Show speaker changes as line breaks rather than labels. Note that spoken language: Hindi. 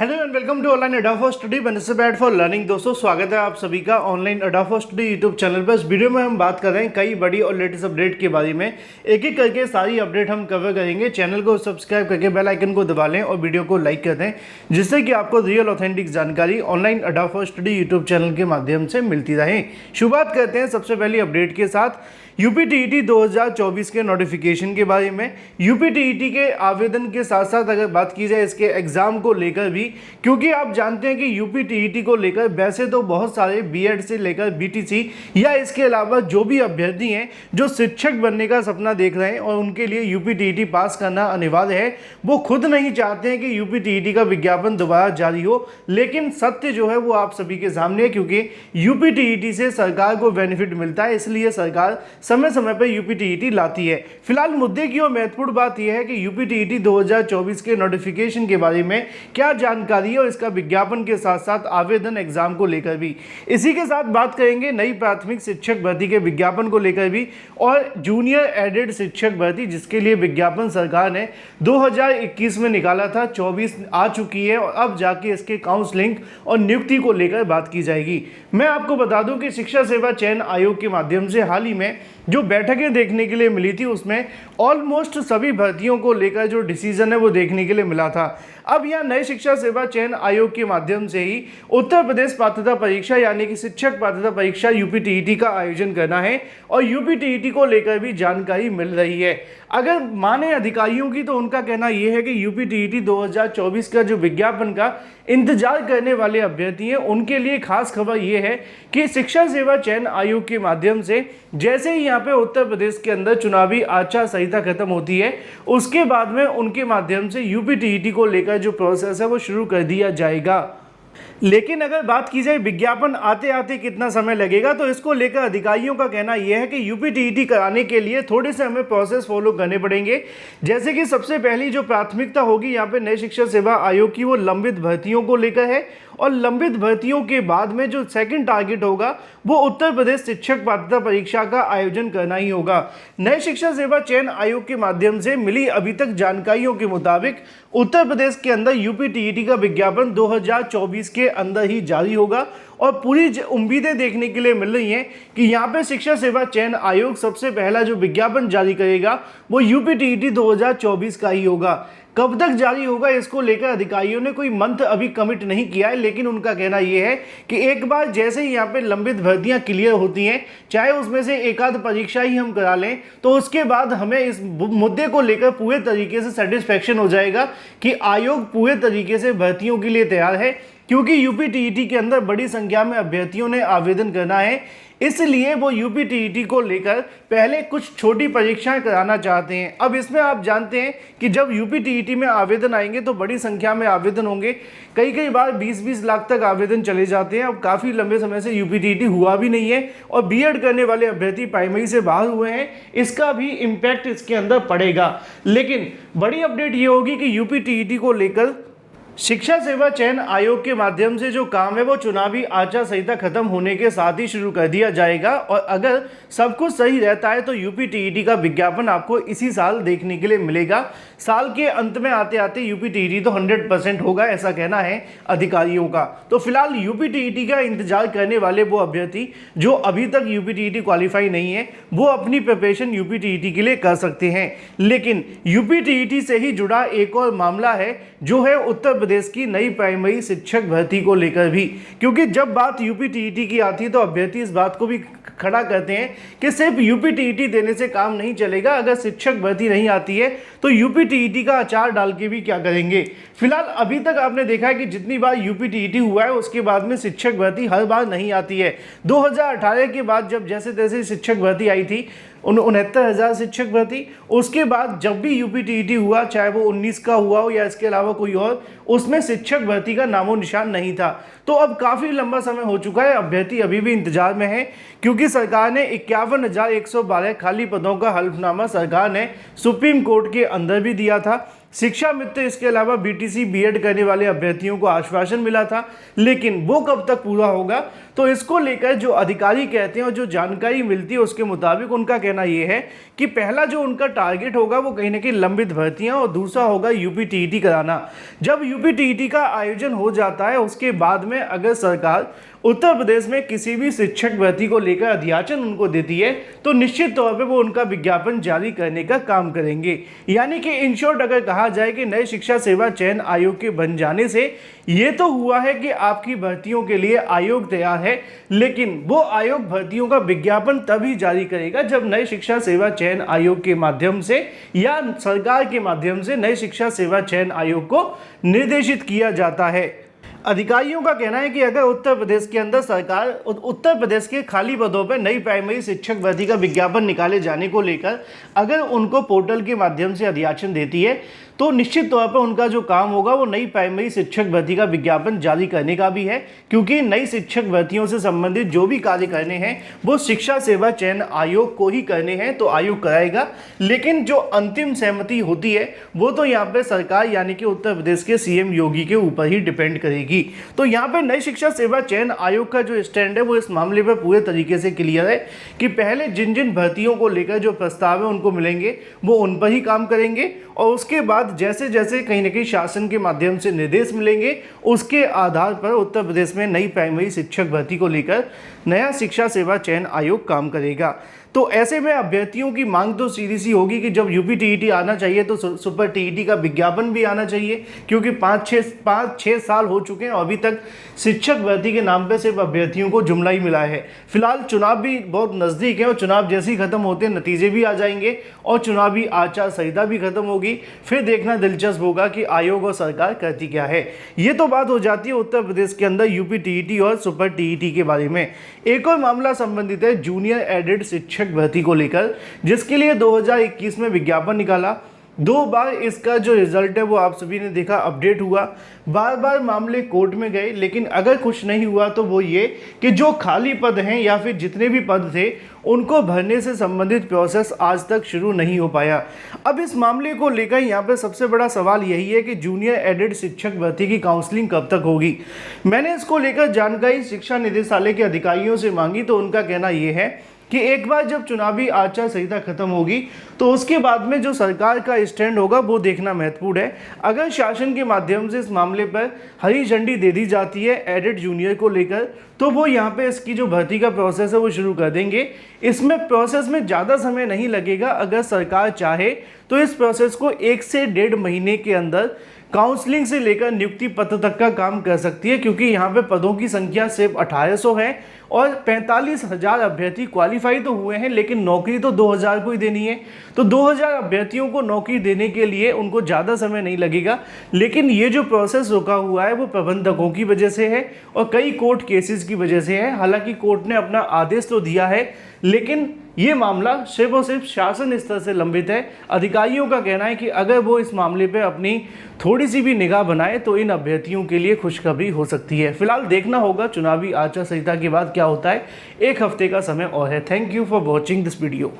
Hello and welcome to online Adda for study benefit for learning. दोस्तों स्वागत है आप सभी का online Adda for study YouTube channel पर। इस वीडियो में हम बात कर रहे हैं कई बड़ी और लेटेस्ट अपडेट के बारे में। एक एक करके सारी अपडेट हम कवर करेंगे। चैनल को सब्सक्राइब करके बेल आइकन को दबा लें और वीडियो को लाइक कर दें, जिससे कि आपको रियल ऑथेंटिक जानकारी online Adda for study YouTube channel के माध्यम से मिलती रहे। शुरुआत करते हैं सबसे पहली अपडेट के साथ यूपीटीईटी 2024 के नोटिफिकेशन के बारे में। यूपीटीईटी के आवेदन के साथ साथ अगर बात की जाए इसके एग्जाम को लेकर भी, क्योंकि आप जानते हैं कि यूपीटीईटी को लेकर वैसे तो बहुत सारे बीएड से लेकर बीटीसी या इसके अलावा जो भी अभ्यर्थी हैं जो शिक्षक बनने का सपना देख रहे हैं और उनके लिए यूपीटीईटी पास करना अनिवार्य है, वो खुद नहीं चाहते हैं कि यूपीटीईटी का विज्ञापन दोबारा जारी हो। लेकिन सत्य जो है वो आप सभी के सामने है, क्योंकि यूपीटीईटी से सरकार को बेनिफिट मिलता है, इसलिए सरकार समय समय पर यूपीटीईटी लाती है। फिलहाल मुद्दे की और महत्वपूर्ण बात यह है कि यूपीटीईटी 2024 के नोटिफिकेशन के बारे में क्या जानकारी है और इसका विज्ञापन के साथ साथ आवेदन एग्जाम को लेकर भी। इसी के साथ बात करेंगे नई प्राथमिक शिक्षक भर्ती के विज्ञापन को लेकर भी और जूनियर एडेड शिक्षक भर्ती, जिसके लिए विज्ञापन सरकार ने 2021 में निकाला था, 24 आ चुकी है और अब जाके इसके काउंसलिंग और नियुक्ति को लेकर बात की जाएगी। मैं आपको बता दूं कि शिक्षा सेवा चयन आयोग के माध्यम से हाल ही में जो बैठकें देखने के लिए मिली थी, उसमें ऑलमोस्ट सभी भर्तियों को लेकर जो डिसीजन है वो देखने के लिए मिला था। अब यह नए शिक्षा सेवा चयन आयोग के माध्यम से ही उत्तर प्रदेश पात्रता परीक्षा यानी कि शिक्षक पात्रता परीक्षा यूपीटीईटी का आयोजन करना है और यूपीटीईटी को लेकर भी जानकारी मिल रही है। अगर माने अधिकारियों की तो उनका कहना यह है कि यूपीटीईटी 2024 का जो विज्ञापन का इंतजार करने वाले अभ्यर्थी हैं उनके लिए खास खबर यह है कि शिक्षा सेवा चयन आयोग के माध्यम से जैसे ही यहाँ पे उत्तर प्रदेश के अंदर चुनावी आचार संहिता खत्म होती है, उसके बाद में उनके माध्यम से यूपीटीईटी को लेकर जो प्रोसेस है वो शुरू कर दिया जाएगा। लेकिन अगर बात की जाए विज्ञापन आते आते कितना समय लगेगा, तो इसको लेकर अधिकारियों का कहना यह है कि यूपीटीईटी कराने के लिए थोड़े से हमें प्रोसेस फॉलो करने पड़ेंगे। जैसे कि सबसे पहली जो प्राथमिकता होगी यहाँ पे नए शिक्षा सेवा आयोग की, वो लंबित भर्तियों को लेकर है और लंबित भर्तियों के बाद में जो सेकंड टारगेट होगा वो उत्तर प्रदेश शिक्षक पात्रता परीक्षा का आयोजन करना ही होगा। नए शिक्षा सेवा चयन आयोग के माध्यम से मिली अभी तक जानकारियों के मुताबिक उत्तर प्रदेश के अंदर यूपीटीईटी का विज्ञापन 2024 के अंदर ही जारी होगा और पूरी उम्मीदें देखने के लिए मिल रही हैं कि यहाँ पे शिक्षा सेवा चयन आयोग सबसे पहला जो विज्ञापन जारी करेगा वो यूपीटीईटी 2024 का ही होगा। कब तक जारी होगा इसको लेकर अधिकारियों ने कोई मंथ अभी कमिट नहीं किया है, लेकिन उनका कहना यह है कि एक बार जैसे ही यहाँ पे लंबित भर्तियाँ क्लियर होती हैं, चाहे उसमें से एक आध परीक्षा ही हम करा लें, तो उसके बाद हमें इस मुद्दे को लेकर पूरे तरीके से सेटिस्फैक्शन हो जाएगा कि आयोग पूरे तरीके से भर्तियों के लिए तैयार है, क्योंकि यूपीटीईटी के अंदर बड़ी संख्या में अभ्यर्थियों ने आवेदन करना है। इसलिए वो यूपीटीईटी को लेकर पहले कुछ छोटी परीक्षाएं कराना चाहते हैं। अब इसमें आप जानते हैं कि जब यूपीटीईटी में आवेदन आएंगे तो बड़ी संख्या में आवेदन होंगे, कई बार 20-20 लाख तक आवेदन चले जाते हैं। अब काफ़ी लंबे समय से यूपीटीईटी हुआ भी नहीं है और बीएड करने वाले अभ्यर्थी प्राइमरी से बाहर हुए हैं, इसका भी इम्पैक्ट इसके अंदर पड़ेगा। लेकिन बड़ी अपडेट ये होगी कि यूपीटीईटी को लेकर शिक्षा सेवा चयन आयोग के माध्यम से जो काम है वो चुनावी आचार संहिता खत्म होने के साथ ही शुरू कर दिया जाएगा और अगर सब कुछ सही रहता है तो यूपीटीईटी का विज्ञापन आपको इसी साल देखने के लिए मिलेगा। साल के अंत में आते आते यूपीटीईटी तो 100% होगा, ऐसा कहना है अधिकारियों का। तो फिलहाल यूपीटीईटी का इंतजार करने वाले वो अभ्यर्थी जो अभी तक यूपीटीईटी क्वालिफाई नहीं है, वो अपनी प्रिपरेशन यूपीटीईटी के लिए कर सकते हैं। लेकिन यूपीटीईटी से ही जुड़ा एक और मामला है जो है उत्तर प्रदेश की नई प्राइमरी शिक्षक भर्ती को लेकर भी, क्योंकि जब बात यूपीटीईटी की आती है तो अभ्यर्थी इस बात को भी खड़ा करते हैं कि सिर्फ यूपीटीईटी देने से काम नहीं चलेगा, अगर शिक्षक भर्ती नहीं आती है तो यूपीटीईटी का अचार डाल के भी क्या करेंगे। फिलहाल अभी तक आपने देखा है कि जितनी बार यूपीटीईटी हुआ है उसके बाद में शिक्षक भर्ती हर बार नहीं आती है। 2018 के बाद जब जैसे तैसे शिक्षक भर्ती आई थी 69,000 शिक्षक भर्ती, उसके बाद जब भी यूपीटीईटी हुआ, चाहे वो 19 का हुआ हो या इसके अलावा कोई और, उसमें शिक्षक भर्ती का नामो निशान नहीं था। तो अब काफ़ी लंबा समय हो चुका है, अभ्यर्थी अभी भी इंतजार में है, क्योंकि सरकार ने 51,112 खाली पदों का हल्फनामा सरकार ने सुप्रीम कोर्ट के अंदर भी दिया था शिक्षा मित्र इसके अलावा बीटीसी बीएड करने वाले अभ्यर्थियों को आश्वासन मिला था, लेकिन वो कब तक पूरा होगा? तो इसको लेकर जो अधिकारी कहते हैं और जो जानकारी मिलती है उसके मुताबिक उनका कहना ये है कि पहला जो उनका टारगेट होगा वो कहीं ना कहीं लंबित भर्तियां और दूसरा होगा यूपी टीईटी कराना। जब यूपी टीईटी का आयोजन हो जाता है उसके बाद में अगर सरकार उत्तर प्रदेश में किसी भी शिक्षक भर्ती को लेकर अध्याचन उनको देती है तो निश्चित तौर पे वो उनका विज्ञापन जारी करने का काम करेंगे। यानी कि इन शॉर्ट अगर कहा जाए कि नए शिक्षा सेवा चयन आयोग के बन जाने से ये तो हुआ है कि आपकी भर्तियों के लिए आयोग तैयार है, लेकिन वो आयोग भर्तियों का विज्ञापन तभी जारी करेगा जब नए शिक्षा सेवा चयन आयोग के माध्यम से या सरकार के माध्यम से नए शिक्षा सेवा चयन आयोग को निर्देशित किया जाता है। अधिकारियों का कहना है कि अगर उत्तर प्रदेश के अंदर सरकार उत्तर प्रदेश के खाली पदों पर नई प्राइमरी शिक्षक भर्ती का विज्ञापन निकाले जाने को लेकर अगर उनको पोर्टल के माध्यम से अध्याचन देती है तो निश्चित तौर पर उनका जो काम होगा वो नई प्राइमरी शिक्षक भर्ती का विज्ञापन जारी करने का भी है, क्योंकि नई शिक्षक भर्तियों से संबंधित जो भी कार्य करने हैं वो शिक्षा सेवा चयन आयोग को ही करने हैं तो आयोग कराएगा, लेकिन जो अंतिम सहमति होती है वो तो यहाँ पे सरकार यानी कि उत्तर प्रदेश के सीएम योगी के ऊपर ही डिपेंड करेगी। तो यहाँ पे नई शिक्षा सेवा चयन आयोग का जो स्टैंड है वो इस मामले पर पूरे तरीके से क्लियर है कि पहले जिन जिन भर्तियों को लेकर जो प्रस्ताव है उनको मिलेंगे वो उन पर ही काम करेंगे और उसके बाद जैसे जैसे कहीं ना कहीं शासन के माध्यम से निर्देश मिलेंगे उसके आधार पर उत्तर प्रदेश में नई प्राइमरी शिक्षक भर्ती को लेकर नया शिक्षा सेवा चयन आयोग काम करेगा। तो ऐसे में अभ्यर्थियों की मांग तो सीधी सी होगी कि जब यूपी टीईटी आना चाहिए तो सुपर टीईटी का विज्ञापन भी आना चाहिए, क्योंकि 5-6 साल हो चुके हैं और अभी तक शिक्षक भर्ती के नाम पे सिर्फ अभ्यर्थियों को जुमला ही मिला है। फिलहाल चुनाव भी बहुत नज़दीक है और चुनाव जैसे ही खत्म होते हैं नतीजे भी आ जाएंगे और चुनावी आचार संहिता भी खत्म होगी, फिर देखना दिलचस्प होगा कि आयोग और सरकार करती क्या है। ये तो बात हो जाती है उत्तर प्रदेश के अंदर यूपी टीईटी और सुपर टीईटी के बारे में। एक और मामला संबंधित है जूनियर एडेड शिक्षक भर्ती को लेकर, जिसके लिए 2021 में विज्ञापन निकाला। 2 बार इसका जो रिजल्ट है वो आप सभी ने देखा अपडेट हुआ, बार बार मामले कोर्ट में गए, लेकिन अगर कुछ नहीं हुआ तो वो ये कि जो खाली पद हैं या फिर जितने भी पद थे उनको भरने से संबंधित प्रोसेस आज तक शुरू नहीं हो पाया। अब इस मामले को लेकर यहाँ पे सबसे बड़ा सवाल यही है कि जूनियर एडेड शिक्षक भर्ती की काउंसलिंग कब तक होगी। मैंने इसको लेकर जानकारी शिक्षा निदेशालय के अधिकारियों से मांगी तो उनका कहना ये है कि एक बार जब चुनावी आचार संहिता खत्म होगी तो उसके बाद में जो सरकार का स्टैंड होगा वो देखना महत्वपूर्ण है। अगर शासन के माध्यम से इस मामले पर हरी झंडी दे दी जाती है एडेड जूनियर को लेकर तो वो यहाँ पे इसकी जो भर्ती का प्रोसेस है वो शुरू कर देंगे। इसमें प्रोसेस में ज़्यादा समय नहीं लगेगा, अगर सरकार चाहे तो इस प्रोसेस को 1 से 1.5 महीने के अंदर काउंसलिंग से लेकर नियुक्ति पत्र तक का काम कर सकती है, क्योंकि यहाँ पे पदों की संख्या सिर्फ 1800 है और 45,000 अभ्यर्थी क्वालिफाई तो हुए हैं, लेकिन नौकरी तो 2000 को ही देनी है। तो 2000 अभ्यर्थियों को नौकरी देने के लिए उनको ज़्यादा समय नहीं लगेगा, लेकिन ये जो प्रोसेस रुका हुआ है वो प्रबंधकों की वजह से है और कई कोर्ट केसेस की वजह से है। हालांकि कोर्ट ने अपना आदेश तो दिया है, लेकिन ये मामला सिर्फ और सिर्फ शासन स्तर से लंबित है। अधिकारियों का कहना है कि अगर वो इस मामले पे अपनी थोड़ी सी भी निगाह बनाए तो इन अभ्यर्थियों के लिए खुशखबरी हो सकती है। फिलहाल देखना होगा चुनावी आचार संहिता के बाद क्या होता है। 1 हफ्ते का समय और है। Thank you for watching this video.